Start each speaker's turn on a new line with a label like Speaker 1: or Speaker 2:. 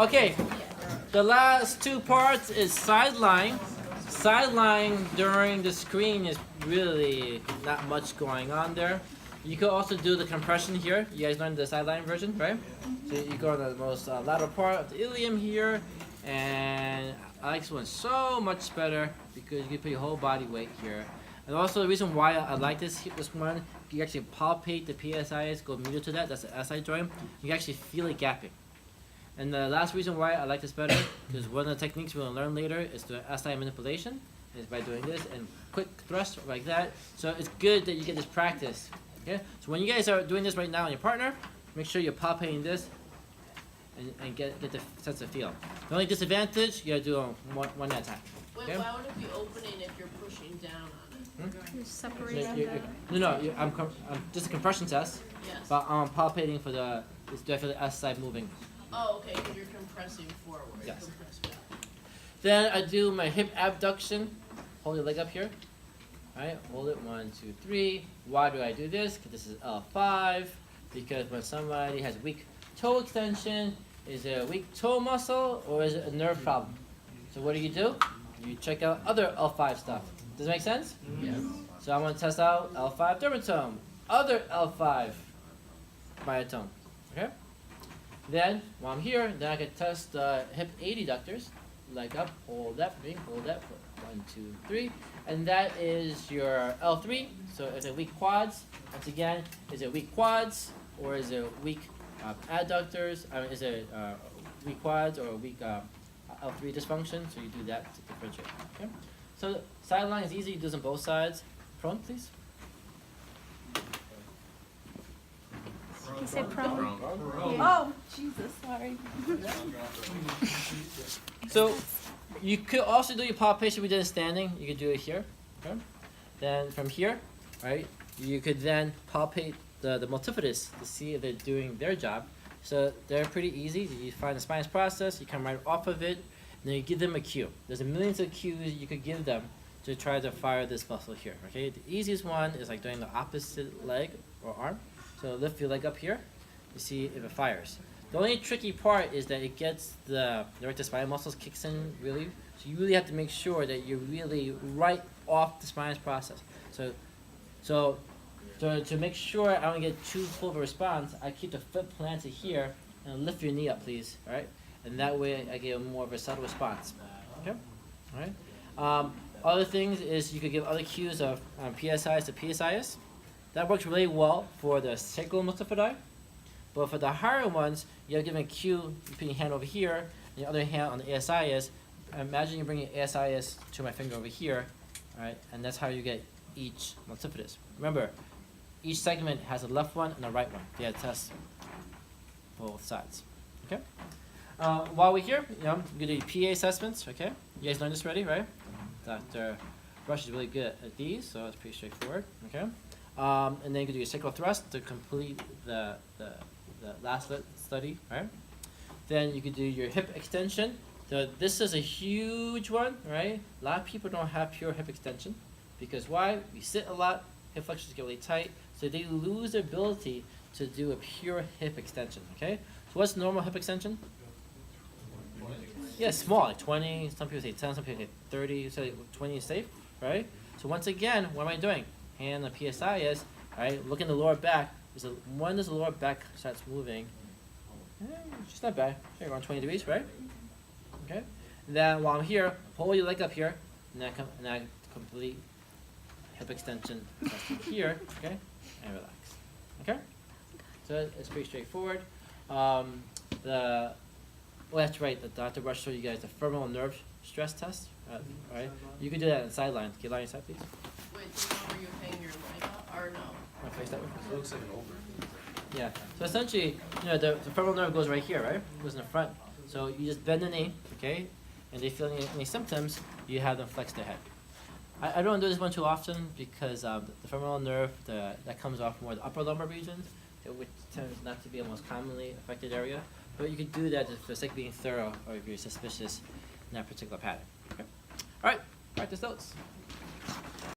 Speaker 1: Okay, the last two parts is side lying. Side lying during the screen is really not much going on there. You could also do the compression here. You guys learned the side lying version, right? So you go on the most lateral part of the ilium here, and I like this one so much better because you can put your whole body weight here. And also the reason why I like this one, you actually palpate the PSIS, go medial to that, that's the SI joint. You can actually feel it gapping. And the last reason why I like this better is one of the techniques we're going to learn later is the SI manipulation, is by doing this and quick thrust like that. So it's good that you get this practice. Okay? So when you guys are doing this right now on your partner, make sure you're palpating this and get the sense of feel. The only disadvantage, you got to do one at a time.
Speaker 2: Wait, why would it be opening if you're pushing down on it?
Speaker 3: You're separating
Speaker 1: I'm just a compression test,
Speaker 2: Yes.
Speaker 1: but I'm palpating for it's definitely S side moving.
Speaker 2: Oh, okay, because you're compressing forward.
Speaker 1: Yes.
Speaker 2: Compress back.
Speaker 1: Then I do my hip abduction. Hold your leg up here. Alright, hold it. 1, 2, 3. Why do I do this? Because this is L5. Because when somebody has weak toe extension, is it a weak toe muscle or is it a nerve problem? So what do? You check out other L5 stuff. Does it make sense?
Speaker 2: Yes.
Speaker 1: So I'm going to test out L5 dermatome, other L5 myotome. Okay? Then, while I'm here, then I can test the hip adductors. Leg up, hold that for me, hold that for 1, 2, 3. And that is your L3. So if it's weak quads, once again, is it weak quads or is it weak adductors? Is it weak quads or weak L3 dysfunction? So you do that to differentiate. Okay? So sideline is easy, you do this on both sides. Prone, please.
Speaker 3: You say prone.
Speaker 4: Oh, Jesus, sorry.
Speaker 1: So you could also do your palpation we did in standing. You could do it here. Okay? Then from here, right, you could then palpate the multifidus to see if they're doing their job. So they're pretty easy. You find the spinous process, you come right off of it, and then you give them a cue. There's a millions of cues you could give them to try to fire this muscle here. Okay, the easiest one is like doing the opposite leg or arm. So lift your leg up here to see if it fires. The only tricky part is that it gets the erector spinal muscles kicks in really. So you really have to make sure that you're really right off the spinous process. So to make sure I don't get too full of a response, I keep the foot planted here and lift your knee up, please. All right, and that way I get more of a subtle response. Okay, all right. Other things is you could give other cues of PSIs to PSIS. That works really well for the sacral multifidi. But for the higher ones, you're giving a cue, you put your hand over here, and your other hand on the ASIS. Imagine you're bringing ASIS to my finger over here, all right? And that's how you get each multifidus. Remember, each segment has a left one and a right one. You have to test both sides, okay? While we're here, I'm going to do PA assessments, okay? You guys learned this already, right? Dr. Rush is really good at these, so it's pretty straightforward, okay? And then you can do your sacral thrust to complete the last study, right? Then you could do your hip extension. So this is a huge one, right? A lot of people don't have pure hip extension because why? We sit a lot, hip flexors get really tight, so they lose their ability to do a pure hip extension, okay? So what's normal hip extension? Yeah, small, like 20, some people say 10, some people say 30, so 20 is safe, right? So once again, what am I doing? Hand on the PSI is, right? Look in the lower back. When does the lower back starts moving? It's not bad. Okay, around 20 degrees, right? Okay. And then while I'm here, hold your leg up here, and then complete hip extension here, okay, and relax. Okay. So it's pretty straightforward. That's right. The Dr. Rush showed you guys the femoral nerve stress test. Right? You can do that on the sideline. Can you lie on your side, please?
Speaker 2: Wait, so now are you hanging your leg up or no?
Speaker 1: Want to face that way?
Speaker 5: It looks like an over.
Speaker 1: Yeah. So essentially, the femoral nerve goes right here, right? It goes in the front. So you just bend the knee, okay? And they feel any symptoms, you have them flex their head. I don't do this one too often because the femoral nerve that comes off more the upper lumbar regions, which tends not to be the most commonly affected area. But you could do that for the sake of being thorough or if you're suspicious in that particular pattern. Okay. All right. Practice those.